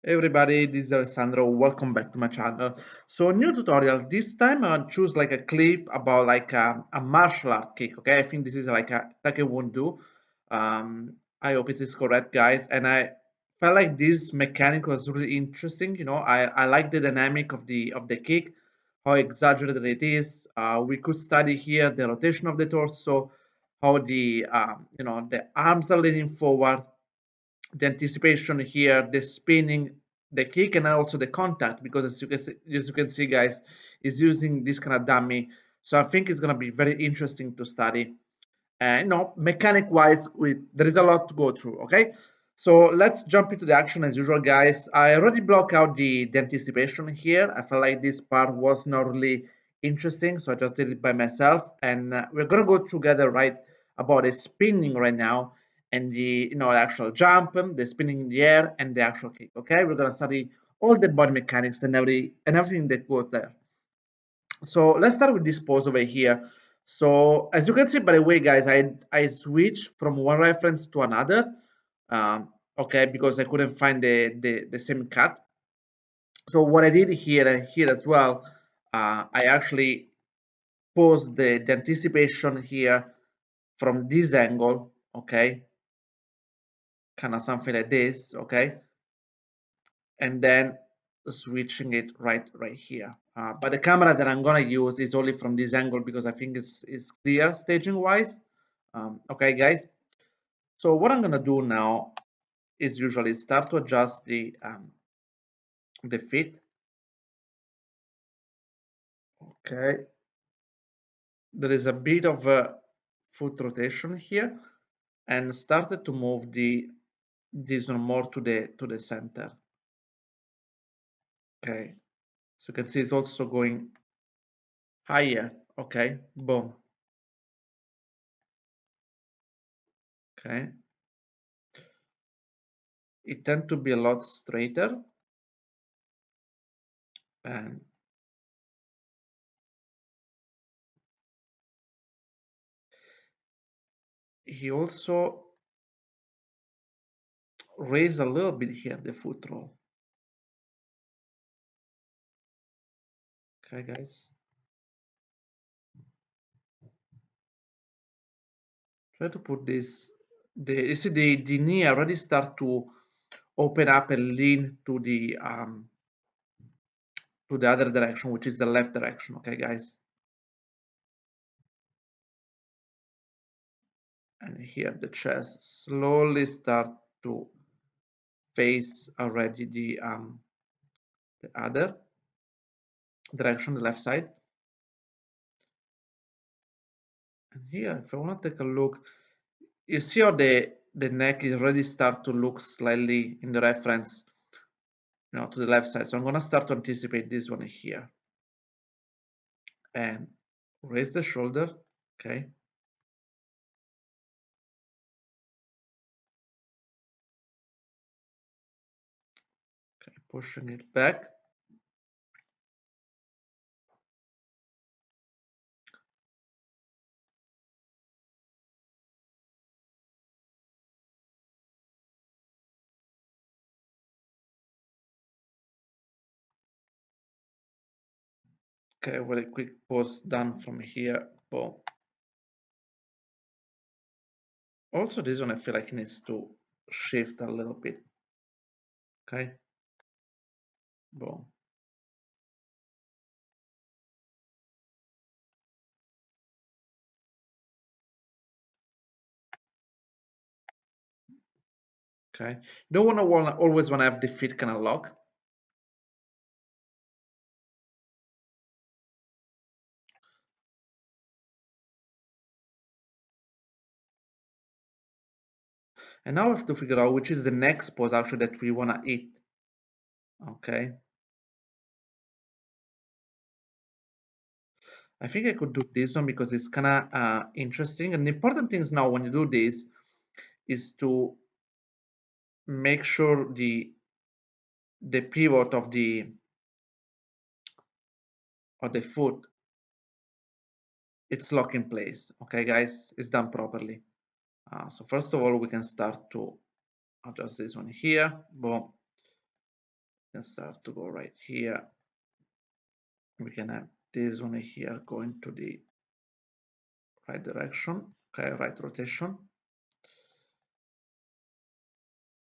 Everybody, this is Alessandro. Welcome back to my channel. So, new tutorial. This time I choose like a clip about like a martial art kick. Okay, I think this is like a taekwondo. I hope it is correct, guys. And I felt like this mechanic was really interesting. I like the dynamic of the kick, how exaggerated it is. We could study here the rotation of the torso, how the arms are leaning forward, the anticipation here, the spinning, the kick, and also the contact. Because as you can see, guys, is using this kind of dummy. So I think it's gonna be very interesting to study. And mechanic wise, there is a lot to go through. Okay, so let's jump into the action as usual, guys. I already blocked out the anticipation here. I felt like this part was not really interesting, so I just did it by myself. And we're gonna go together right about the spinning right now, and the actual jump, the spinning in the air, and the actual kick. Okay, we're gonna study all the body mechanics and everything that goes there. So let's start with this pose over here. So as you can see, by the way, guys, I switched from one reference to another. Okay, because I couldn't find the same cut. So what I did here as well, I actually posed the anticipation here from this angle. Okay, kind of something like this. Okay, and then switching it right here. But the camera that I'm gonna use is only from this angle because I think it's clear staging wise. Okay, guys. So what I'm gonna do now is usually start to adjust the fit. Okay, there is a bit of a foot rotation here, and started to move this one more to the center. Okay, so you can see it's also going higher. Okay, boom. Okay, it tends to be a lot straighter, and he also raised a little bit here the foot roll. Okay, guys, try to put this. You see the knee already start to open up and lean to the other direction, which is the left direction. Okay, guys, and here the chest slowly start to face already the other direction, the left side. And here, if I want to take a look, you see how the neck is already start to look slightly in the reference, to the left side. So I'm gonna start to anticipate this one here and raise the shoulder. Okay. Okay, pushing it back. Okay, very quick pause done from here. Boom. Also, this one I feel like needs to shift a little bit. Okay. Boom. Okay. You don't want to always want to have the feet kind of lock. And now we have to figure out which is the next pose actually that we want to eat. Okay. I think I could do this one because it's kind of interesting. And the important things now when you do this is to make sure the pivot of the foot it's locked in place. Okay, guys, it's done properly. So first of all, we can start to adjust this one here. Boom. can start to go right here. We can have this one here going to the right direction, okay, right rotation.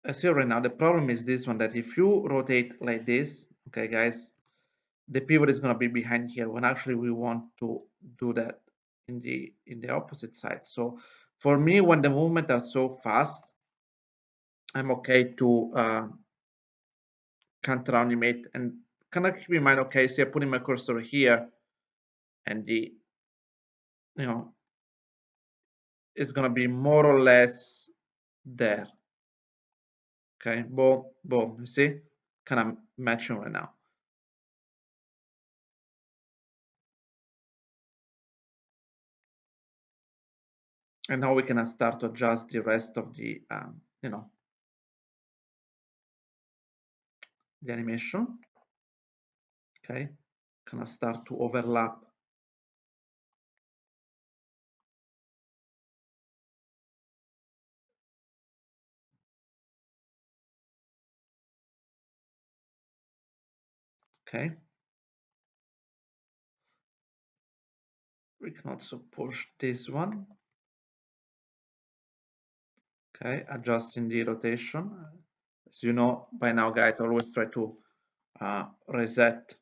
As here right now, the problem is this one, that if you rotate like this, okay, guys, the pivot is going to be behind here when actually we want to do that in the opposite side. So for me, when the movement are so fast, I'm okay to counter animate, and kind of keep in mind, okay, so I'm putting my cursor here, and the, you know, it's going to be more or less there. Okay, boom, boom, you see, kind of matching right now. And now we can start to adjust the rest of the, you know, the animation. Okay, kind of start to overlap. Okay, we can also push this one. Okay, adjusting the rotation. As you know by now, guys, I always try to reset.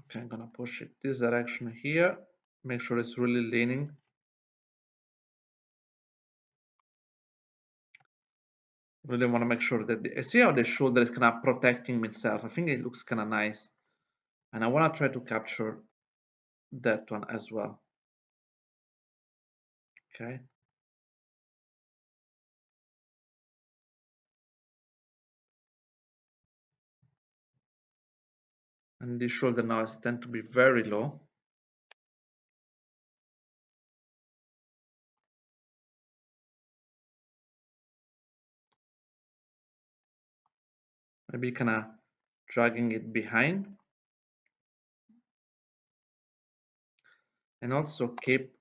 Okay, I'm gonna push it this direction here. Make sure it's really leaning. Really want to make sure that see how the shoulder is kind of protecting itself. I think it looks kind of nice, and I want to try to capture that one as well. Okay. And the shoulder now tend to be very low. Maybe kind of dragging it behind, and also keep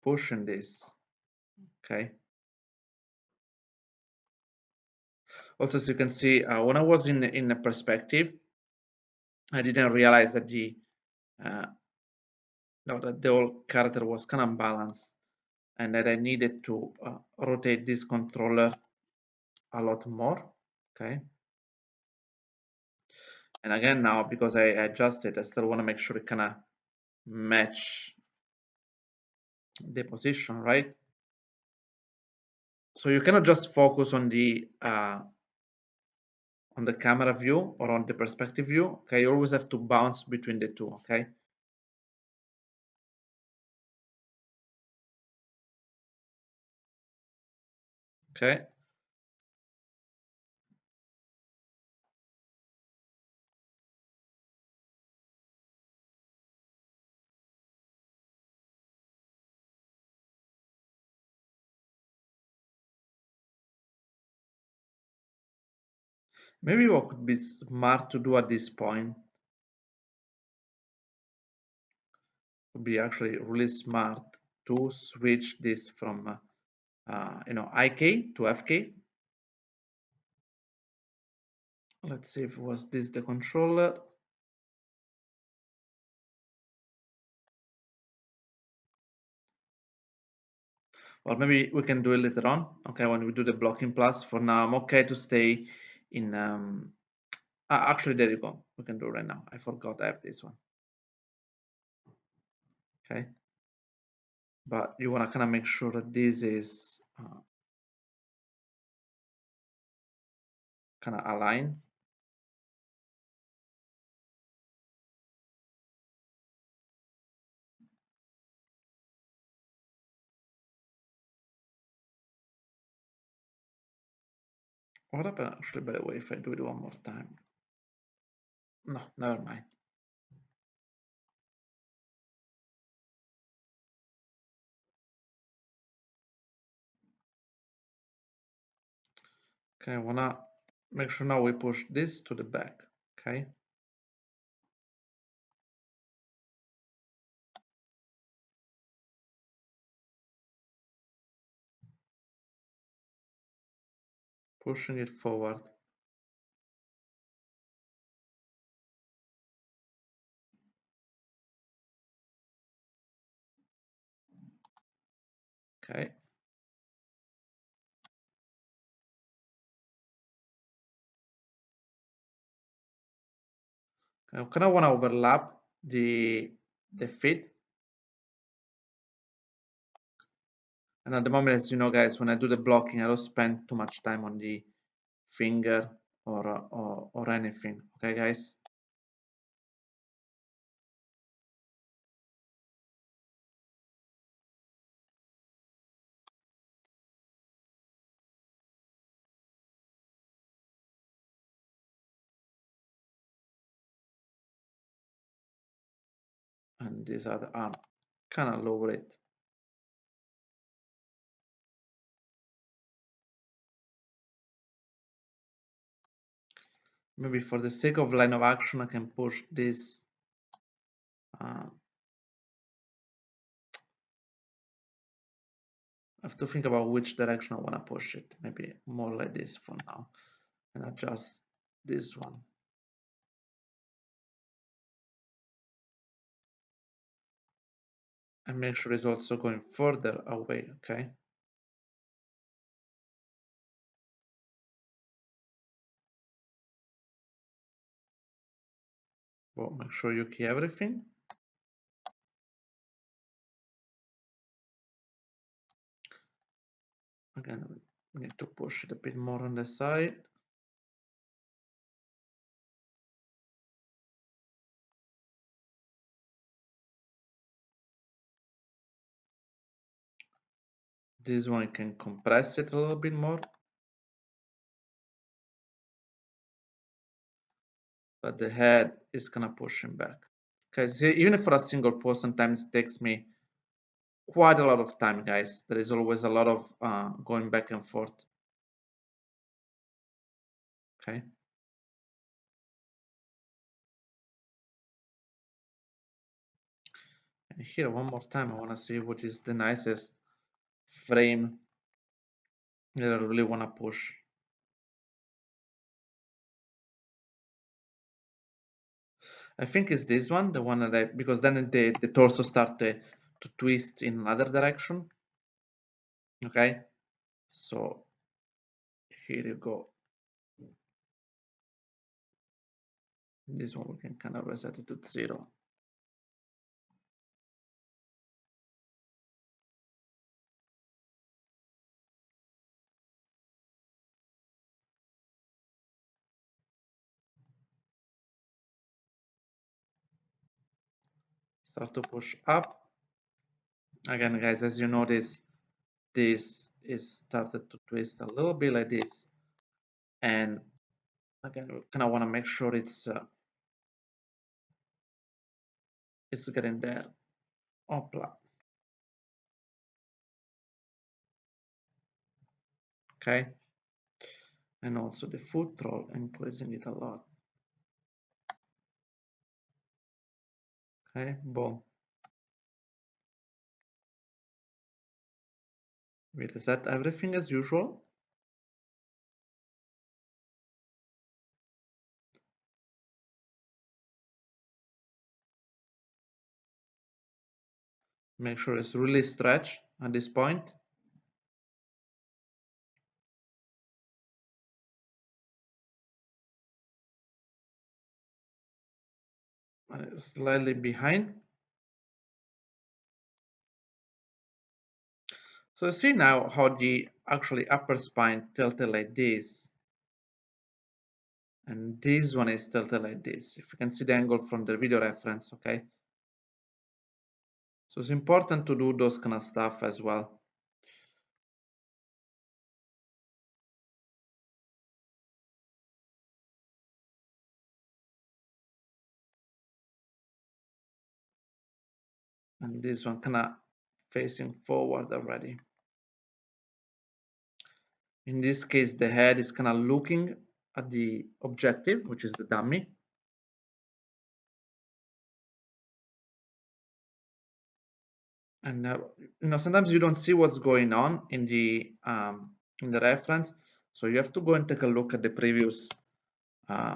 pushing this. Okay. Also, as you can see, when I was in a perspective, I didn't realize that the no, that the whole character was kind of unbalanced, and that I needed to rotate this controller a lot more. Okay. And again, now because I adjusted, I still want to make sure it kind of match the position, right? So you cannot just focus on the camera view or on the perspective view. Okay, you always have to bounce between the two. Okay. Okay. Maybe what could be smart to do at this point would be actually really smart to switch this from you know, IK to FK. Let's see if was this the controller. Or maybe we can do it later on. Okay, when we do the blocking plus. For now, I'm okay to stay in. Actually, there you go. We can do it right now. I forgot I have this one. Okay, but you want to kind of make sure that this is kind of aligned. What happened actually, by the way, if I do it one more time? No, never mind. Okay, I wanna make sure now we push this to the back. Okay. Pushing it forward. Okay. I kind of want to overlap the feet. And at the moment, as you know, guys, when I do the blocking, I don't spend too much time on the finger or anything. Okay, guys. And this other arm, kind of lower it. Maybe for the sake of line of action, I can push this. I have to think about which direction I want to push it. Maybe more like this for now, and adjust this one. And make sure it's also going further away. Okay. Well, make sure you key everything. Again, we need to push it a bit more on the side. This one can compress it a little bit more. But the head is gonna push him back. Okay, so even for a single pose, sometimes it takes me quite a lot of time, guys. There is always a lot of going back and forth. Okay. And here, one more time, I want to see what is the nicest frame that I really want to push. I think it's this one, the one that because then the torso start to twist in another direction. Okay, so here you go. This one we can kind of reset it to 0. Start to push up. Again, guys, as you notice, this is started to twist a little bit like this. And again, we kind of want to make sure it's getting there. Opla. Okay. And also the foot roll, increasing it a lot. Okay, boom. We reset everything as usual. Make sure it's really stretched at this point. And it's slightly behind. So see now how the actually upper spine tilted like this. And this one is tilted like this. If you can see the angle from the video reference, okay? So it's important to do those kind of stuff as well. And this one kind of facing forward already. In this case, the head is kind of looking at the objective, which is the dummy. And sometimes you don't see what's going on in the reference, so you have to go and take a look at the previous uh,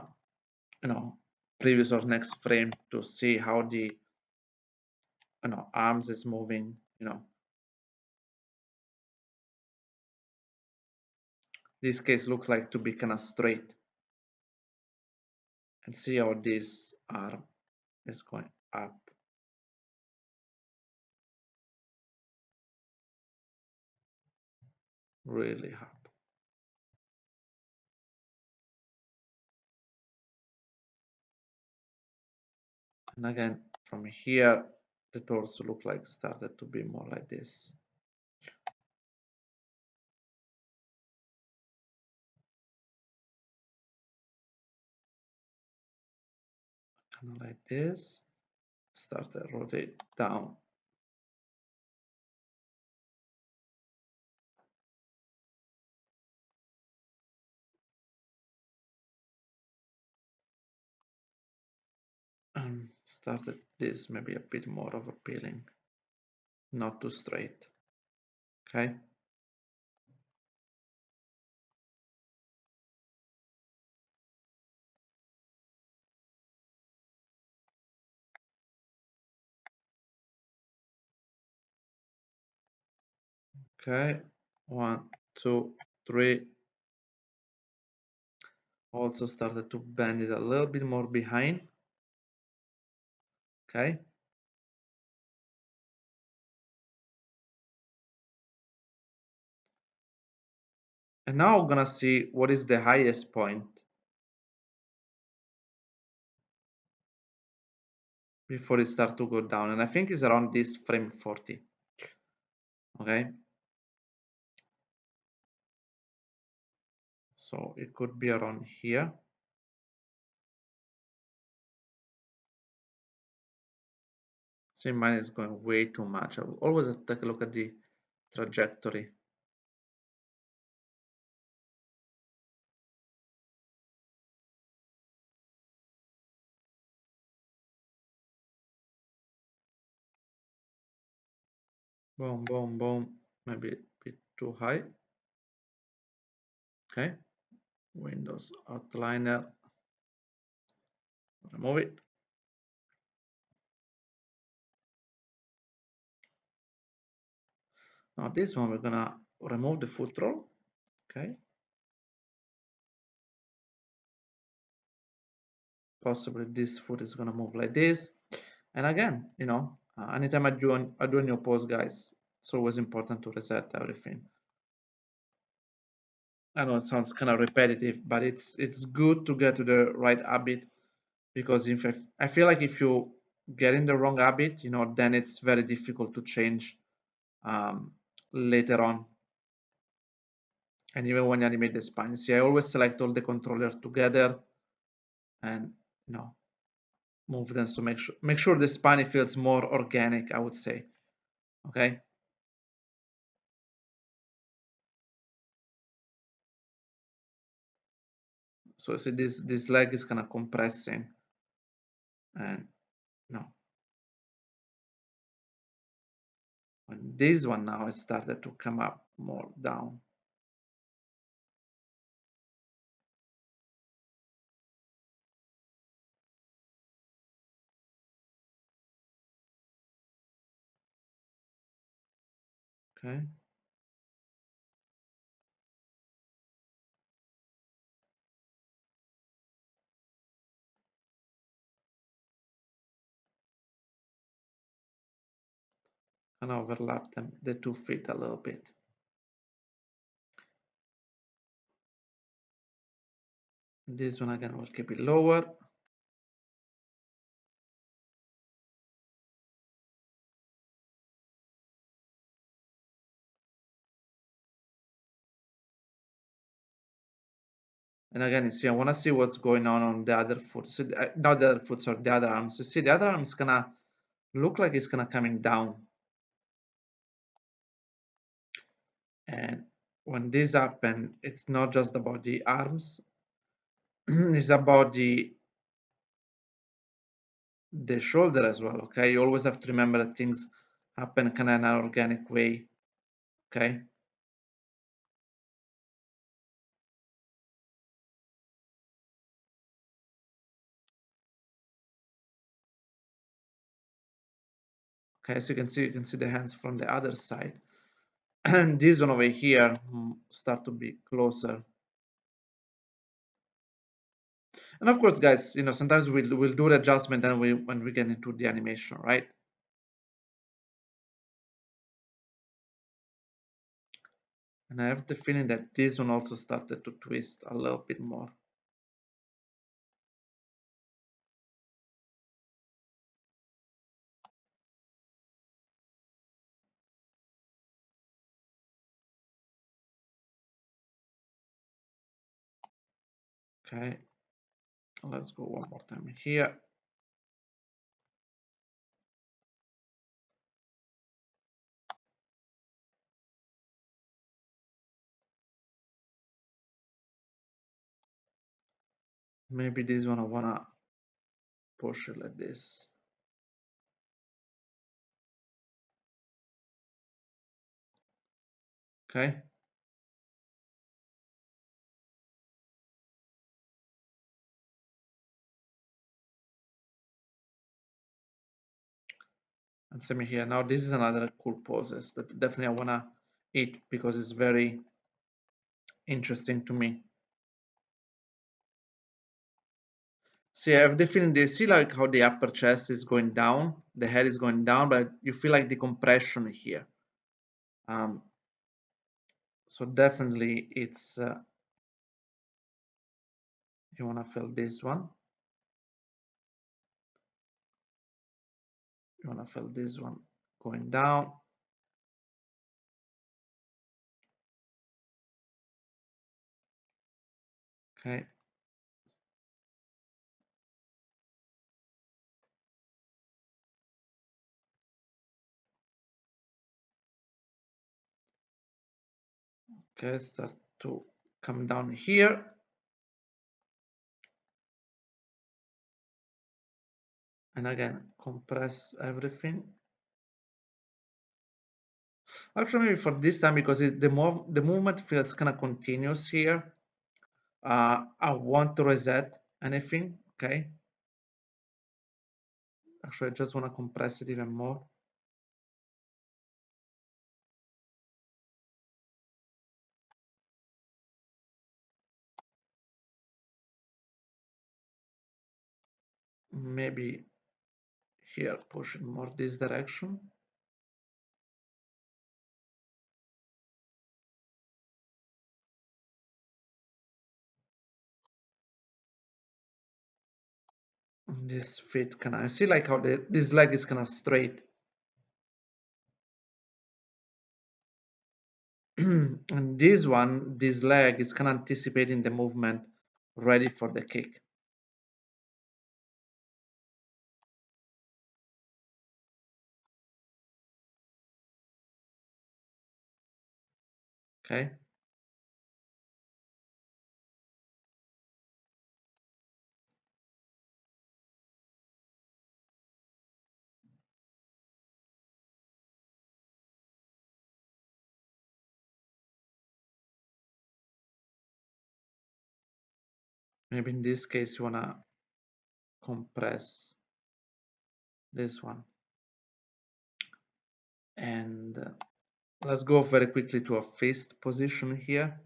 you know previous or next frame to see how the arms is moving. This case looks like to be kind of straight, and see how this arm is going up really up. And again, from here, the torso look like started to be more like this. Kind of like this. Start to rotate down. And started this maybe a bit more of appealing, not too straight. Okay. Okay. 1, 2, 3. Also started to bend it a little bit more behind. Okay. And now I'm gonna see what is the highest point before it starts to go down. And I think it's around this frame 40. Okay. So it could be around here. See, mine is going way too much. I will always take a look at the trajectory. Boom, boom, boom. Maybe a bit too high. Okay. Windows outliner. Remove it. Now this one, we're gonna remove the foot roll. Okay. Possibly this foot is gonna move like this. And again, anytime I do a new pose, guys, it's always important to reset everything. I know it sounds kind of repetitive, but it's good to get to the right habit, because if I feel like if you get in the wrong habit, then it's very difficult to change later on. And even when you animate the spine, see, I always select all the controllers together and move them to make sure the spine feels more organic, I would say. Okay. So see, this leg is kind of compressing, and no, and this one now has started to come up more down. Okay. And overlap them, the 2 feet a little bit. This one again, we'll keep it lower. And again, you see, I want to see what's going on the other foot. So not the other foot, sorry, the other arm. So see, the other arm is gonna look like it's gonna coming down. And when this happens, it's not just about the arms, it's about the shoulder as well. Okay, you always have to remember that things happen kind of in an organic way. Okay. Okay, so you can see the hands from the other side. And this one over here start to be closer. And of course, guys, you know, sometimes we'll do the adjustment and when we get into the animation, right? And I have the feeling that this one also started to twist a little bit more. Okay, let's go one more time here. Maybe this one I wanna push it like this. Okay. And same here. Now this is another cool poses that definitely I wanna eat because it's very interesting to me. See, I have the feeling they see like how the upper chest is going down, the head is going down, but you feel like the compression here. Um, so definitely it's you wanna feel this one. You wanna feel this one going down. Okay. Okay, start to come down here. And again, compress everything. Actually, maybe for this time, because the movement feels kind of continuous here. I want to reset anything. Okay. Actually, I just want to compress it even more. Maybe here, push more this direction. This feet kind of, I see like how this leg is kind of straight. And this leg is kind of anticipating the movement, ready for the kick. Okay. Maybe in this case, you want to compress this one. And let's go very quickly to a fist position here.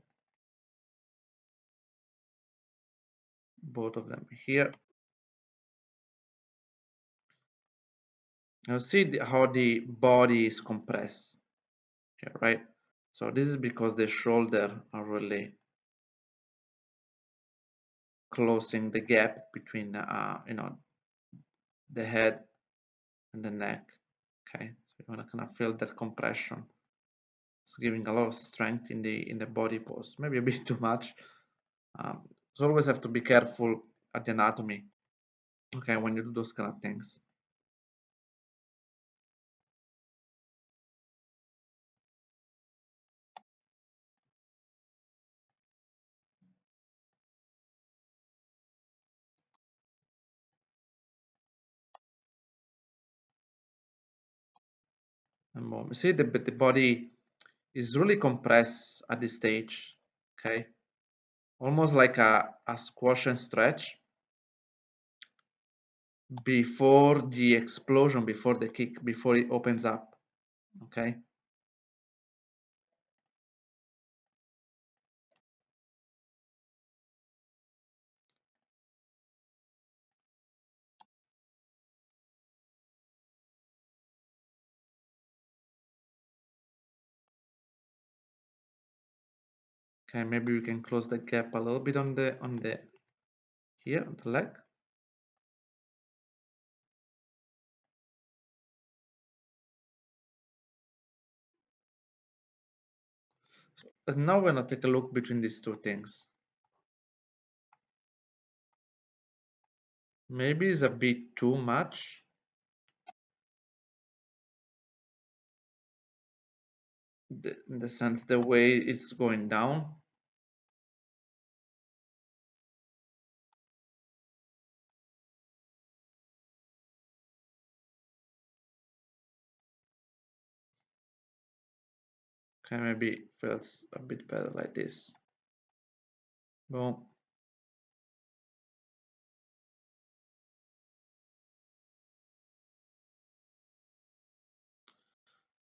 Both of them here. Now see how the body is compressed here, right? So this is because the shoulder are really closing the gap between you know, the head and the neck. Okay, so you want to kind of feel that compression. It's giving a lot of strength in the body pose. Maybe a bit too much. So always have to be careful at the anatomy. Okay, when you do those kind of things. and more. You see the body is really compressed at this stage, okay? Almost like a squash and stretch before the explosion, before the kick, before it opens up, okay? Okay, maybe we can close the gap a little bit on the here on the leg. But now we're gonna take a look between these two things. Maybe it's a bit too much. In the sense the way it's going down. Okay, maybe it feels a bit better like this. Boom.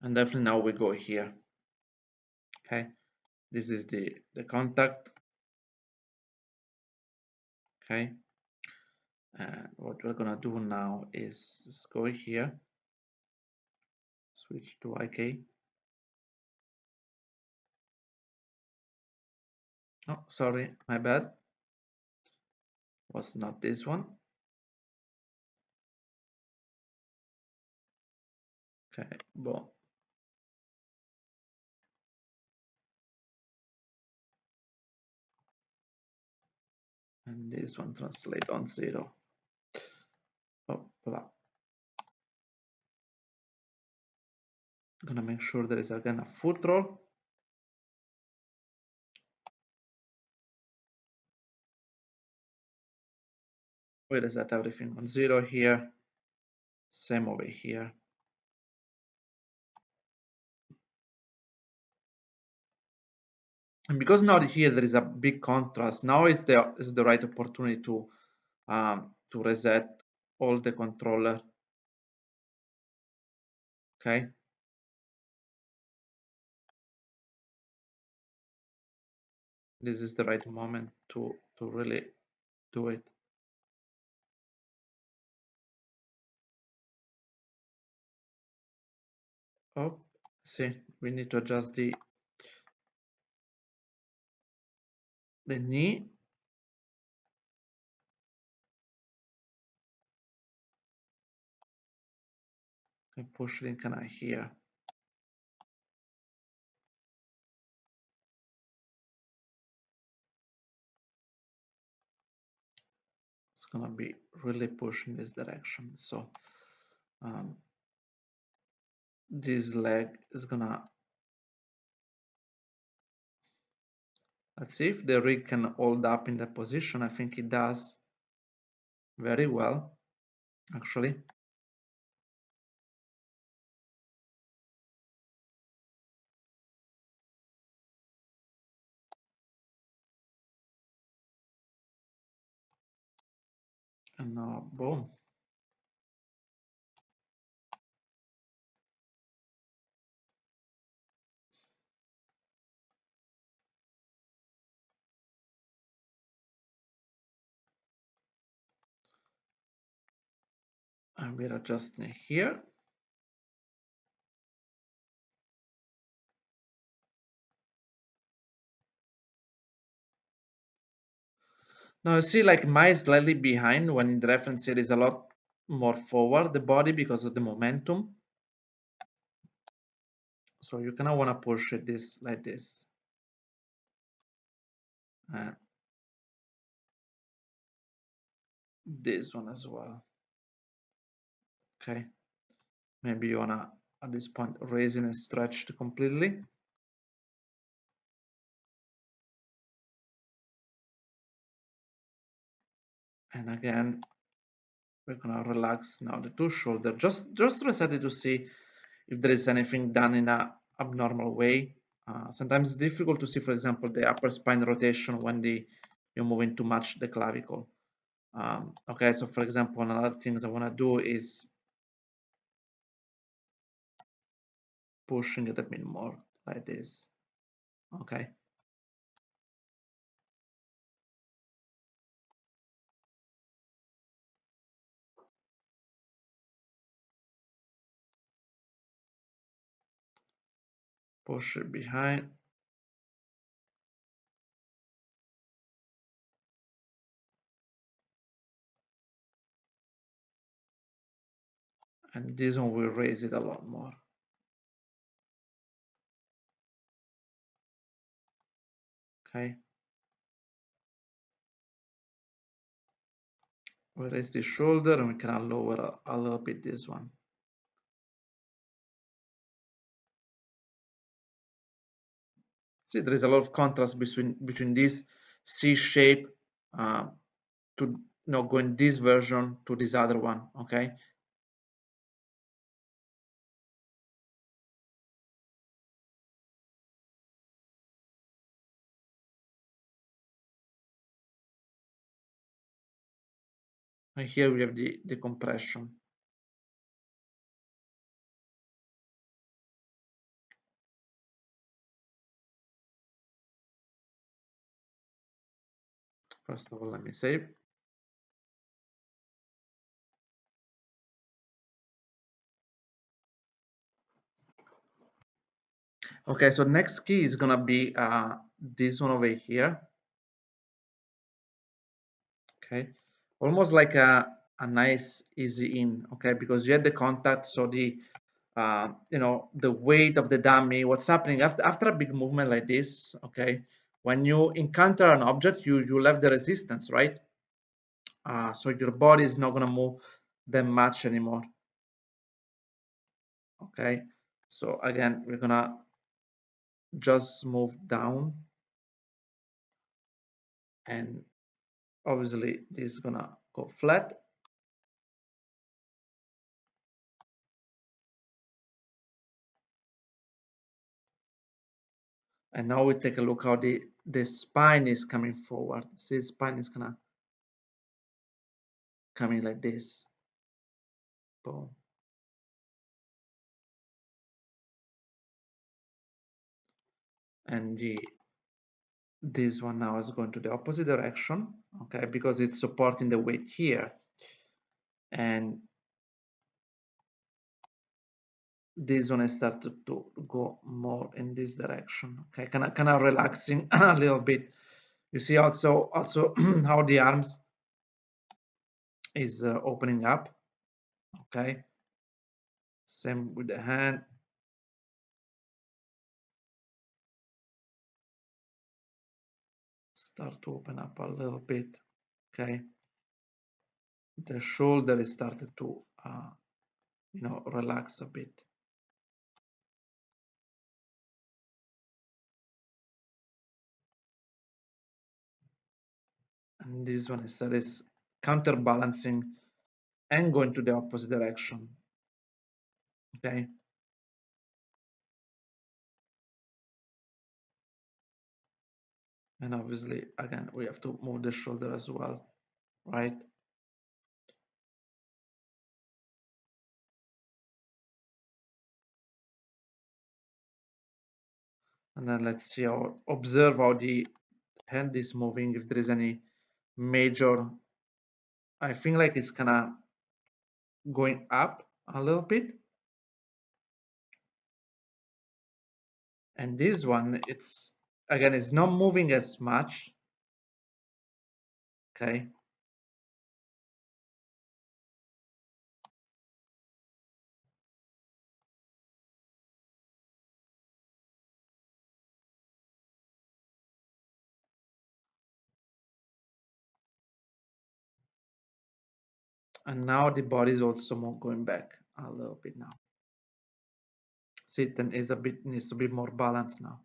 And definitely now we go here. Okay, this is the contact. Okay, and what we're gonna do now is just go here, switch to IK. Oh, sorry, my bad. Was not this one. Okay, boom. And this one translate on 0. Hoppla. Gonna make sure there is again a foot roll. We reset everything on 0 here. Same over here. And because now here there is a big contrast, now it's the right opportunity to reset all the controller. Okay. This is the right moment to really do it. Oh, see, we need to adjust the knee. And push the canal here. It's gonna be really pushed in this direction. So this leg is gonna, let's see if the rig can hold up in that position. I think it does very well, actually. And now, boom. And we're adjusting here. Now you see like mine is slightly behind when in the reference here is a lot more forward the body because of the momentum. So you kind of want to push it this like this. And this one as well. Okay. Maybe you wanna at this point raise it and stretch it completely. And again, we're gonna relax now the two shoulder. Just reset it to see if there is anything done in a abnormal way. Sometimes it's difficult to see, for example, the upper spine rotation when you're moving too much the clavicle. Okay, so for example, another things I want to do is pushing it a bit more like this. Okay, push it behind, and this one will raise it a lot more. Okay, we raise the shoulder and we can lower a little bit this one. See, there is a lot of contrast between this C shape uh, to go in this version to this other one. Okay, and here we have the compression. First of all, let me save. Okay, so next key is gonna be this one over here. Okay, almost like a nice easy in. Okay, because you had the contact, so the weight of the dummy. What's happening after a big movement like this? Okay, when you encounter an object, you left the resistance, right? So your body is not gonna move that much anymore. Okay, so again, we're gonna just move down, and obviously this is gonna go flat. And now we take a look how the spine is coming forward. See, the spine is gonna coming like this. Boom. And this one now is going to the opposite direction, okay, because it's supporting the weight here. And this one has started to go more in this direction. Okay, kind of relaxing a little bit. You see also how the arms is opening up. Okay, same with the hand. Start to open up a little bit. Okay, the shoulder is started to relax a bit. And this one is counterbalancing and going to the opposite direction. Okay, and obviously again we have to move the shoulder as well, right? And then let's see how observe how the hand is moving, if there is any major. I think like it's kind of going up a little bit, and this one it's again it's not moving as much. Okay, and now the body is also more going back a little bit now. Sit and is a bit needs to be more balanced now.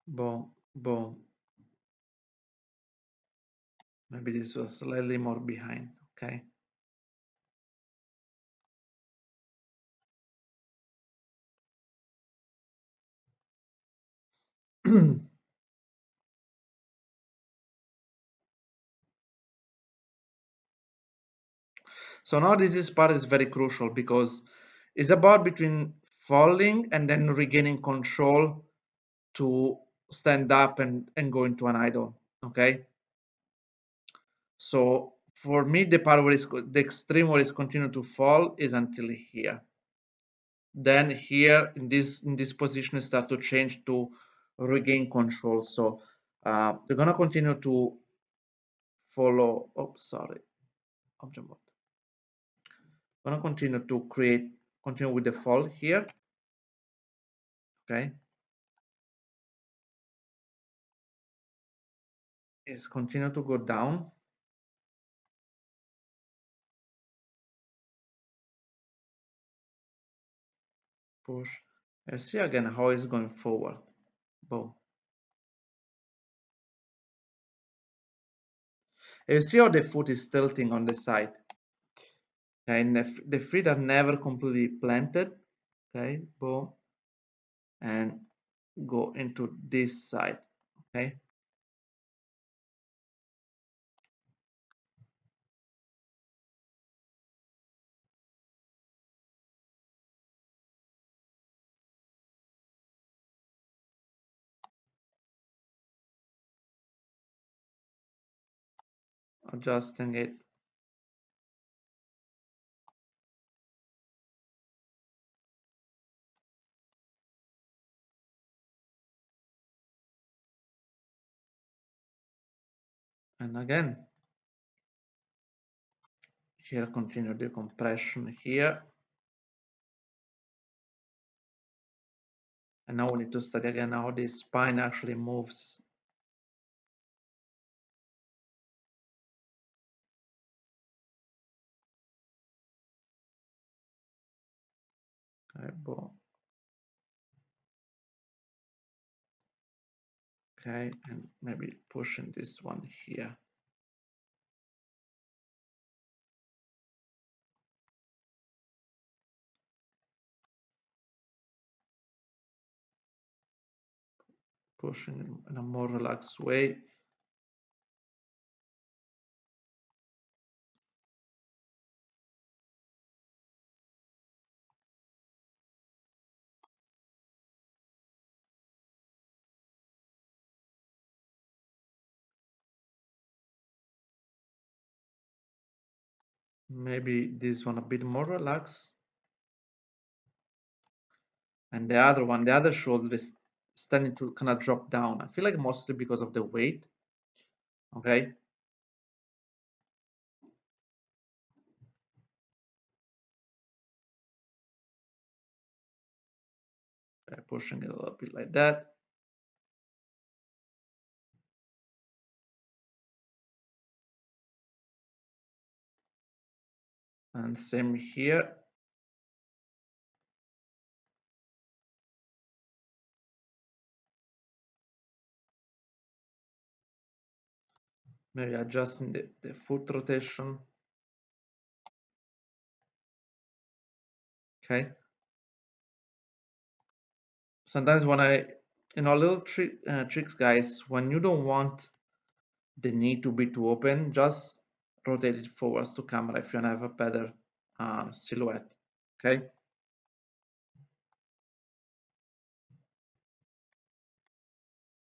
Boom, boom. Maybe this was slightly more behind. Okay, So now this part is very crucial because it's about between falling and then regaining control to stand up and go into an idle. Okay. So for me, the part where the extreme where it's continue to fall is until here. Then here in this position, it start to change to regain control. So they're gonna continue to follow. Oh, sorry, object mode. Gonna continue to continue with the fall here. Okay, is continue to go down, push, and see again how it's going forward. Boom. And you see how the foot is tilting on the side. Okay, and the feet are never completely planted. Okay, boom, and go into this side. Okay, adjusting it. And again, here continue the compression here. And now we need to study again how the spine actually moves. Okay, boom. Okay, and maybe pushing this one here. Pushing in a more relaxed way. Maybe this one a bit more relaxed. And the other one, the other shoulder is starting to kind of drop down. I feel like mostly because of the weight. Okay. Pushing it a little bit like that. And same here. Maybe adjusting the foot rotation. Okay. Sometimes when little tricks, guys, when you don't want the knee to be too open, just rotate it forwards to camera if you want to have a better silhouette. Okay.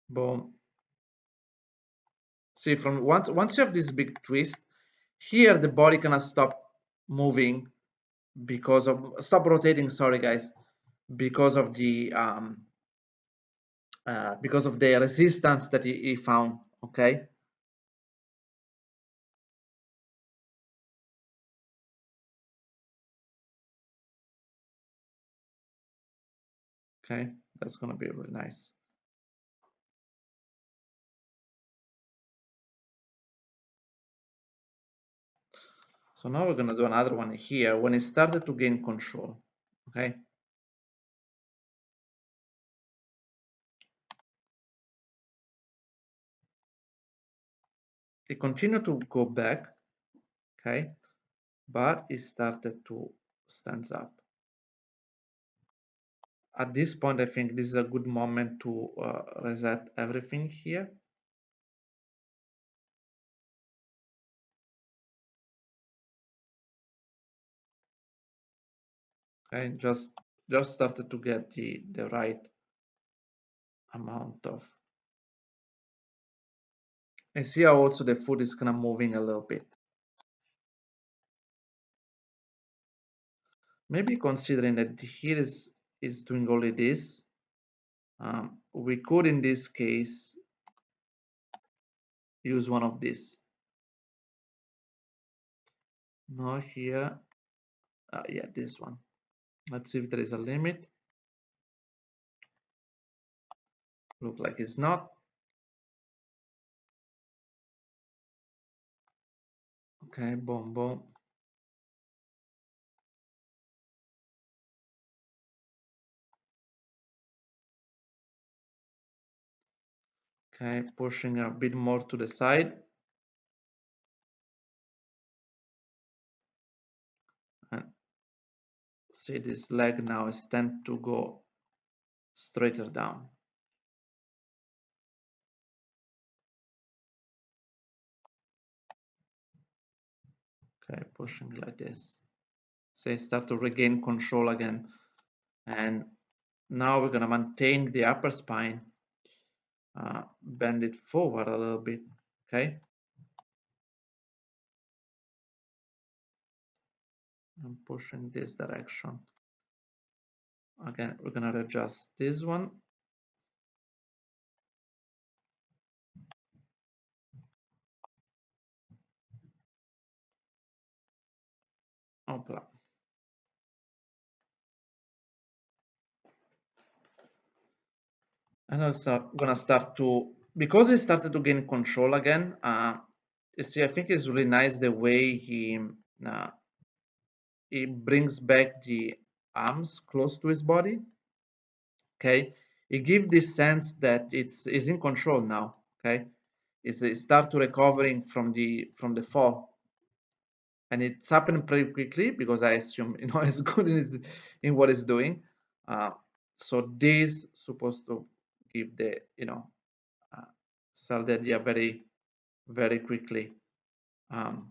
Boom. See, from once you have this big twist, here the body gonna stop moving because of stop rotating. Sorry, guys, because of the resistance that he found. Okay. Okay, that's gonna be really nice. So now we're gonna do another one here when it started to gain control. Okay. It continued to go back. Okay, but it started to stand up. at this point, I think this is a good moment to reset everything here. Okay, just started to get the right amount of. And see how also the food is kind of moving a little bit. Maybe considering that here is doing only this, we could in this case use one of these. No, here, yeah, this one. Let's see if there is a limit. Look like it's not. Okay, boom, boom. Okay, pushing a bit more to the side. And see this leg now is tend to go straighter down. Okay, pushing like this. Say start to regain control again. And now we're gonna maintain the upper spine, bend it forward a little bit, okay? I'm pushing this direction. Again, we're gonna adjust this one. Opla. And I'm gonna start to, because he started to gain control again, you see, I think it's really nice the way uh, he brings back the arms close to his body, okay? He gives this sense that it's in control now, okay? It start to recovering from the fall, and it's happened pretty quickly because I assume it's good in what it's doing. Uh, so this supposed to give the uh, sell the idea very very quickly. Um,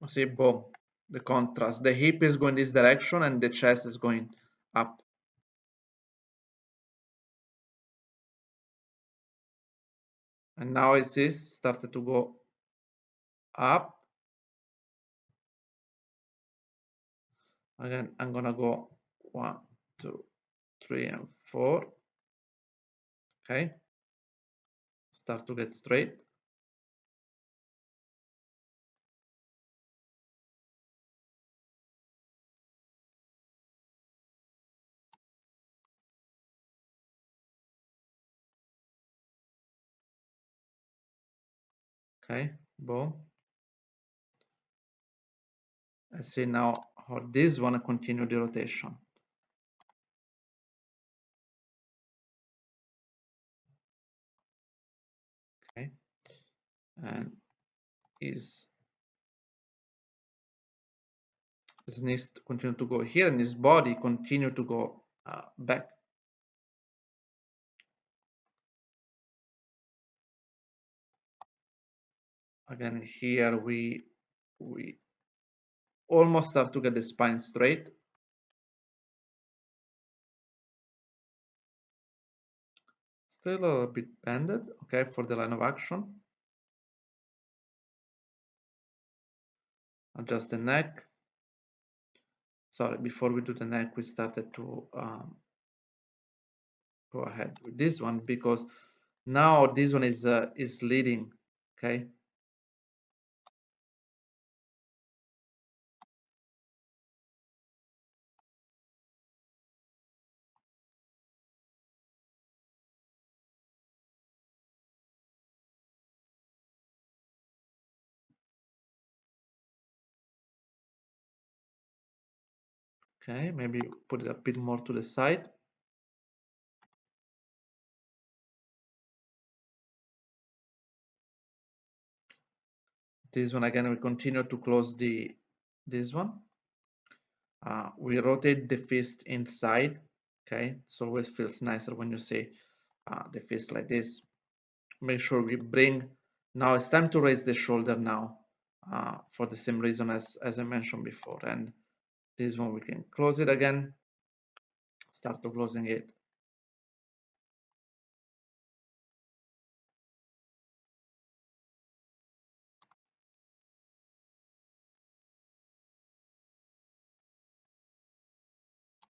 See, boom, the contrast. The hip is going this direction and the chest is going up. And now it is started to go up. Again, I'm gonna go 1, 2, 3, and 4. Okay, start to get straight. Okay, boom. I see now how this one continue the rotation. Okay, and his knees continue to go here, and his body continue to go back. Again, here we almost start to get the spine straight. Still a bit bended, okay, for the line of action. Adjust the neck. Sorry, before we do the neck, we started to go ahead with this one because now this one is leading, okay? Okay, maybe put it a bit more to the side. This one again, we continue to close this one. We rotate the fist inside. Okay, so always feels nicer when you see the fist like this. Make sure we bring. Now it's time to raise the shoulder now, for the same reason as I mentioned before. And this one we can close it again. Start to closing it.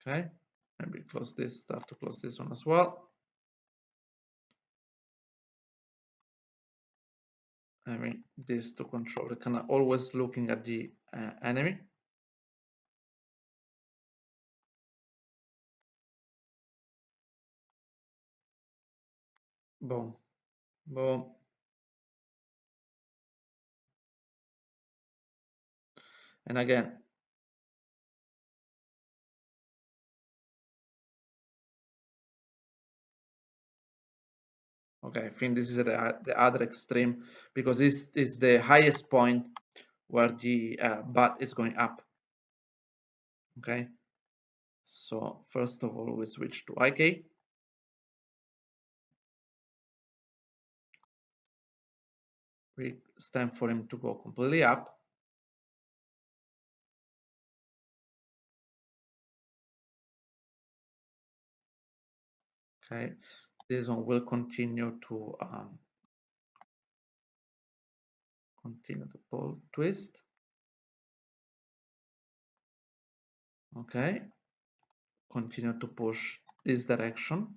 Okay, maybe close this. Start to close this one as well. I mean, this to control. You can always looking at the enemy. Boom, boom. And again, okay, I think this is the other extreme because this is the highest point where the butt is going up. Okay, so first of all, we switch to IK. It's time for him to go completely up. Okay, this one will continue to continue the pull twist. Okay, continue to push this direction.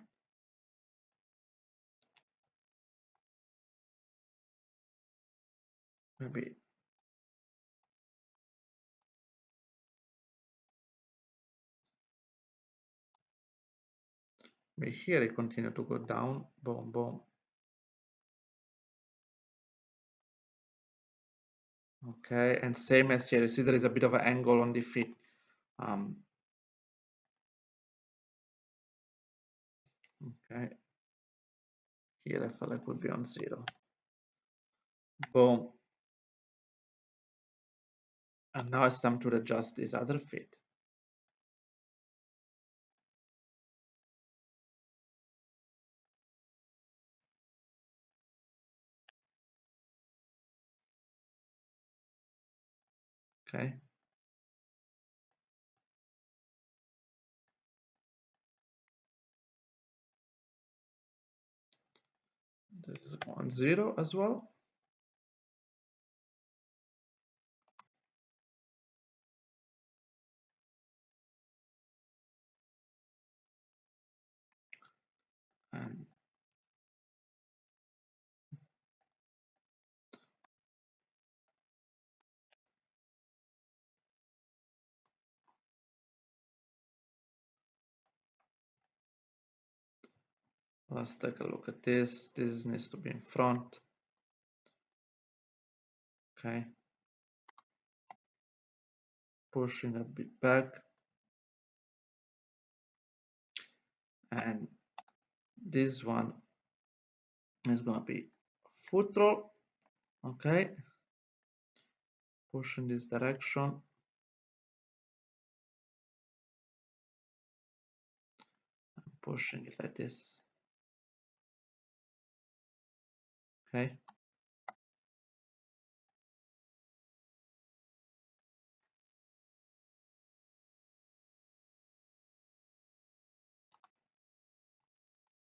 Maybe here I continue to go down. Boom, boom. Okay, and same as here. You see there is a bit of an angle on the feet. Okay, here I felt like would be on 0. Boom. And now it's time to adjust this other feet. Okay. This is 1-0 as well. And let's take a look at this. This needs to be in front. Okay. Pushing a bit back. And this one is gonna be foot roll. Okay. Push in this direction. Pushing it like this. Okay.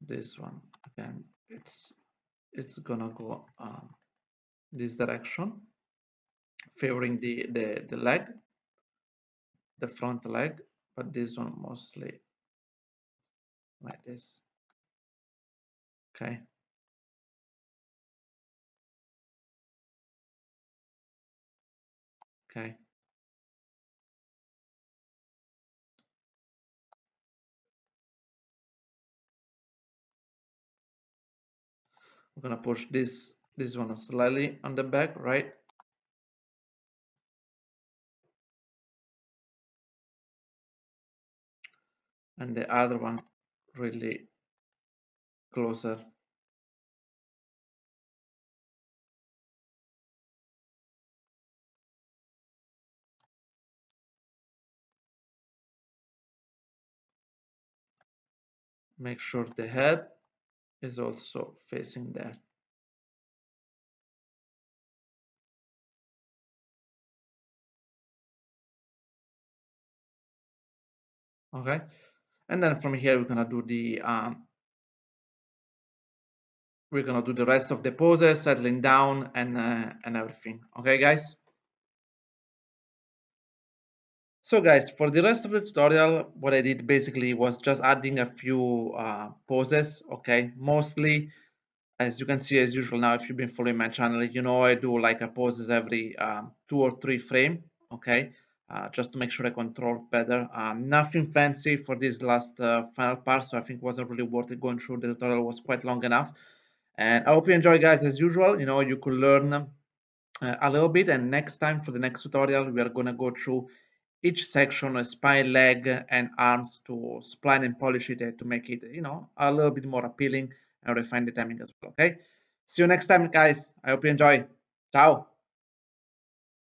This one again, it's gonna go this direction, favoring the leg, the front leg, but this one mostly like this. Okay. Okay. I'm gonna push this one slightly on the back, right? And the other one really closer. make sure the head is also facing there. Okay, and then from here we're gonna do the rest of the poses, settling down and everything. Okay, guys. So guys, for the rest of the tutorial, what I did basically was just adding a few poses. Okay, mostly as you can see, as usual now, if you've been following my channel, you know I do like a poses every 2 or 3 frame. Okay, just to make sure I control better. Nothing fancy for this last final part, so I think it wasn't really worth it going through. The tutorial was quite long enough, and I hope you enjoy, guys. As usual, you know, you could learn a little bit, and next time for the next tutorial we are going to go through each section, spine, leg and arms, to spline and polish it to make it, you know, a little bit more appealing and refine the timing as well. Okay, see you next time, guys. I hope you enjoy. Ciao.